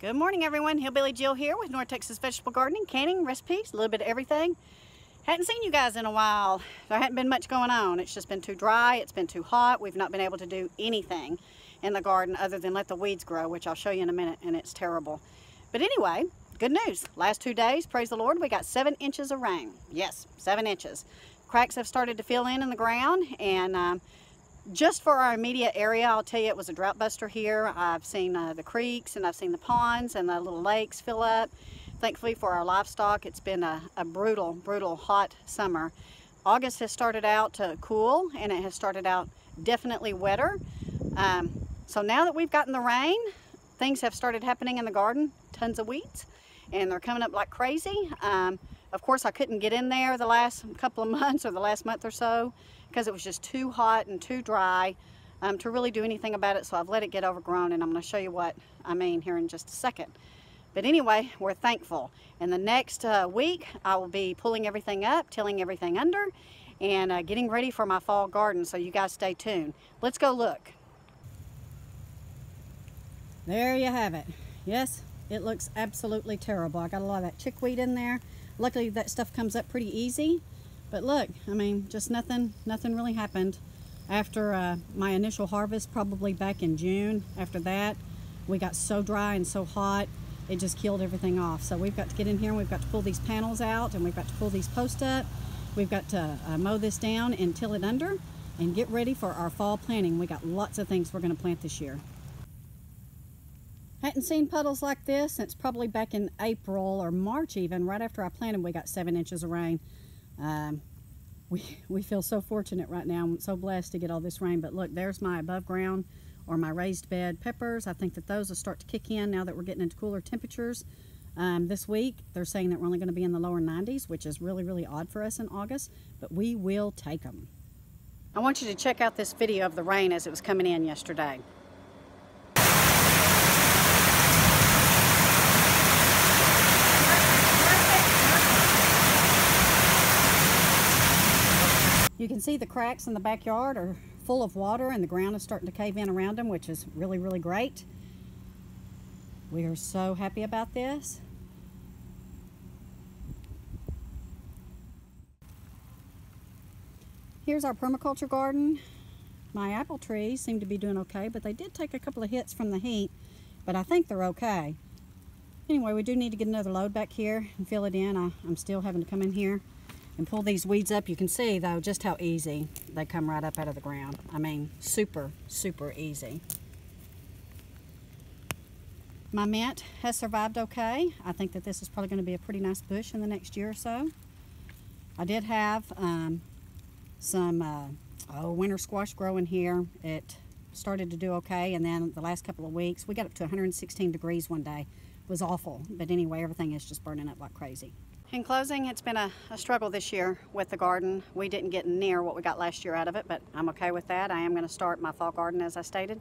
Good morning, everyone. Hillbilly Jill here with North Texas Vegetable Gardening, canning, recipes, a little bit of everything. Hadn't seen you guys in a while. There hadn't been much going on. It's just been too dry. It's been too hot. We've not been able to do anything in the garden other than let the weeds grow, which I'll show you in a minute, and it's terrible. But anyway, good news. Last 2 days, praise the Lord, we got 7 inches of rain. Yes, 7 inches. Cracks have started to fill in the ground, and just for our immediate area, I'll tell you, it was a drought buster here. I've seen the creeks and I've seen the ponds and the little lakes fill up. Thankfully for our livestock, it's been a brutal, brutal hot summer. August has started out to cool, and it has started out definitely wetter. So now that we've gotten the rain, things have started happening in the garden. Tons of weeds, and they're coming up like crazy. Of course, I couldn't get in there the last couple of months or the last month or so because it was just too hot and too dry to really do anything about it. So I've let it get overgrown, and I'm going to show you what I mean here in just a second. But anyway, we're thankful. In the next week, I will be pulling everything up, tilling everything under, and getting ready for my fall garden. So you guys stay tuned. Let's go look. There you have it. Yes, it looks absolutely terrible. I got a lot of that chickweed in there. Luckily, that stuff comes up pretty easy. But look, I mean, just nothing really happened after my initial harvest, probably back in June. After that, we got so dry and so hot, it just killed everything off. So we've got to get in here and we've got to pull these panels out, and we've got to pull these posts up. We've got to mow this down and till it under and get ready for our fall planting. We got lots of things we're going to plant this year. Hadn't seen puddles like this since probably back in April or March even. Right after I planted, we got 7 inches of rain. We feel so fortunate right now. I'm so blessed to get all this rain. But look, there's my above ground or my raised bed peppers. I think that those will start to kick in now that we're getting into cooler temperatures. This week, they're saying that we're only going to be in the lower 90s, which is really, really odd for us in August, but we will take them. I want you to check out this video of the rain as it was coming in yesterday. You can see the cracks in the backyard are full of water, and the ground is starting to cave in around them, which is really, really great. We are so happy about this. Here's our permaculture garden. My apple trees seem to be doing okay, but they did take a couple of hits from the heat, but I think they're okay. Anyway, we do need to get another load back here and fill it in. I'm still having to come in here and pull these weeds up. You can see though just how easy they come right up out of the ground. I mean, super, super easy. My mint has survived okay. I think that this is probably going to be a pretty nice bush in the next year or so. I did have some winter squash growing here. It started to do okay, and then the last couple of weeks we got up to 116 degrees one day. It was awful, but anyway, everything is just burning up like crazy. In closing, it's been a struggle this year with the garden. We didn't get near what we got last year out of it, but I'm okay with that. I am going to start my fall garden as I stated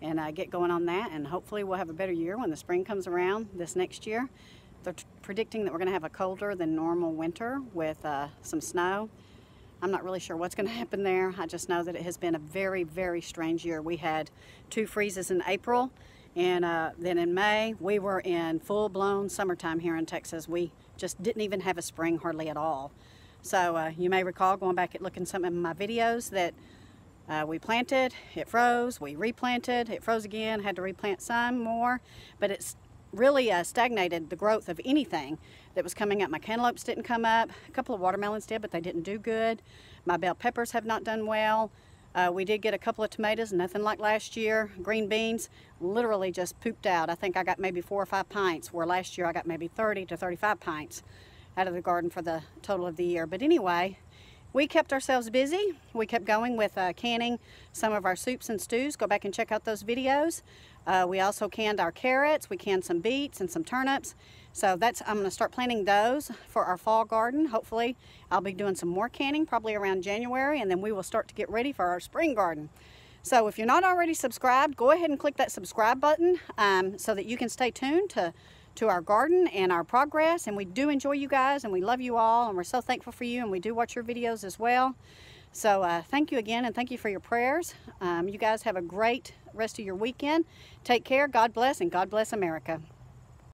and get going on that, and hopefully we'll have a better year when the spring comes around this next year. They're predicting that we're going to have a colder than normal winter with some snow. I'm not really sure what's going to happen there. I just know that it has been a very, very strange year. We had 2 freezes in April, and then in May we were in full-blown summertime here in Texas. We just didn't even have a spring hardly at all. So you may recall going back and looking at some of my videos that we planted, it froze, we replanted, it froze again, had to replant some more, but it's really stagnated the growth of anything that was coming up. My cantaloupes didn't come up. A couple of watermelons did, but they didn't do good. My bell peppers have not done well. We did get a couple of tomatoes, nothing like last year. Green beans literally just pooped out. I think I got maybe 4 or 5 pints, where last year I got maybe 30 to 35 pints out of the garden for the total of the year. But anyway, we kept ourselves busy. We kept going with canning some of our soups and stews. Go back and check out those videos. We also canned our carrots. We canned some beets and some turnips. So I'm going to start planting those for our fall garden. Hopefully I'll be doing some more canning probably around January, and then we will start to get ready for our spring garden. So if you're not already subscribed, go ahead and click that subscribe button so that you can stay tuned to our garden and our progress. And we do enjoy you guys, and we love you all, and we're so thankful for you, and we do watch your videos as well. So thank you again, and thank you for your prayers. You guys have a great rest of your weekend. Take care. God bless, and God bless America.